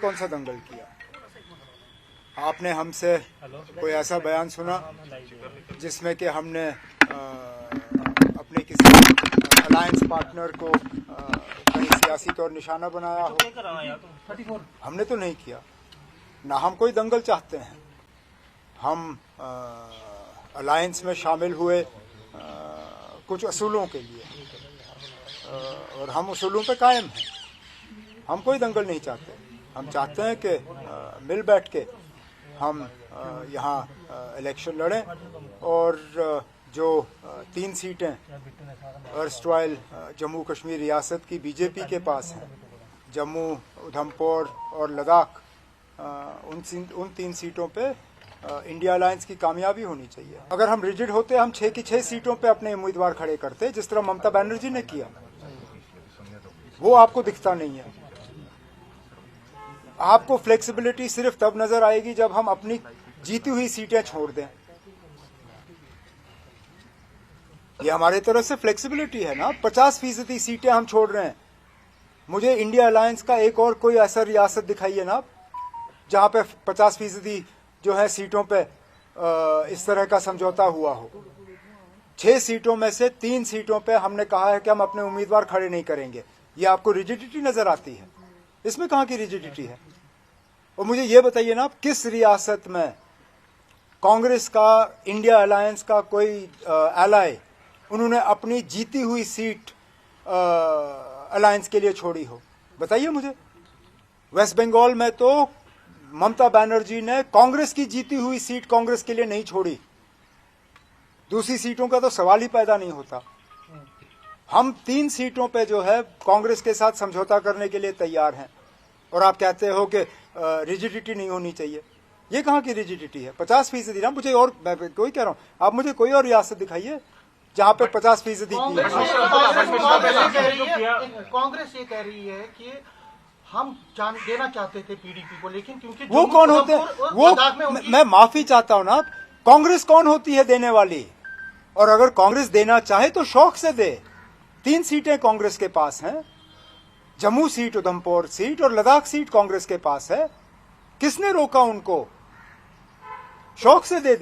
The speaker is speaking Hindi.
कौन सा दंगल किया? आपने हमसे कोई ऐसा बयान सुना जिसमें कि हमने अपने किसी अलायंस पार्टनर को कहीं सियासी तौर निशाना बनाया हो? हमने तो नहीं किया ना, हम कोई दंगल चाहते हैं। हम अलायंस में शामिल हुए कुछ असूलों के लिए और हम उसूलों पे कायम हैं। हम कोई दंगल नहीं चाहते। हम चाहते हैं कि मिल बैठ के हम यहाँ इलेक्शन लड़ें और जो 3 सीटें अर्स्टवाइल जम्मू कश्मीर रियासत की बीजेपी के पास हैं, जम्मू, उधमपुर और लद्दाख, उन 3 सीटों पे इंडिया अलायंस की कामयाबी होनी चाहिए। अगर हम रिजिड होते हम 6 की 6 सीटों पे अपने उम्मीदवार खड़े करते, जिस तरह ममता बनर्जी ने किया। वो आपको दिखता नहीं है। आपको फ्लेक्सिबिलिटी सिर्फ तब नजर आएगी जब हम अपनी जीती हुई सीटें छोड़ दें। ये हमारे तरफ से फ्लेक्सिबिलिटी है ना। 50% सीटें हम छोड़ रहे हैं। मुझे इंडिया अलायंस का एक और कोई ऐसा रियासत दिखाइए ना जहां पे 50% जो है सीटों पे इस तरह का समझौता हुआ हो। 6 सीटों में से 3 सीटों पे हमने कहा है कि हम अपने उम्मीदवार खड़े नहीं करेंगे। ये आपको रिजिडिटी नजर आती है? इसमें कहां की रिजिडिटी है? और मुझे ये बताइए ना, किस रियासत में कांग्रेस का, इंडिया अलायंस का कोई एलाय उन्होंने अपनी जीती हुई सीट अलायंस के लिए छोड़ी हो? बताइए मुझे। वेस्ट बंगाल में तो ममता बनर्जी ने कांग्रेस की जीती हुई सीट कांग्रेस के लिए नहीं छोड़ी। दूसरी सीटों का तो सवाल ही पैदा नहीं होता। हम 3 सीटों पे जो है कांग्रेस के साथ समझौता करने के लिए तैयार हैं और आप कहते हो कि रिजिडिटी नहीं होनी चाहिए। ये कहाँ की रिजिडिटी है? 50% ना। मुझे और, मैं कोई कह रहा हूँ, आप मुझे कोई और रियासत दिखाइए जहाँ पे 50% कांग्रेस ये कह रही है कि हम जान देना चाहते थे पीडीपी को, लेकिन क्योंकि वो कौन होते हैं? वो मैं माफी चाहता हूँ ना, कांग्रेस कौन होती है देने वाली? और अगर कांग्रेस देना चाहे तो शौक से दे। 3 सीटें कांग्रेस के पास हैं। जम्मू सीट, उधमपुर सीट और लद्दाख सीट कांग्रेस के पास है। किसने रोका उनको? शौक से दे।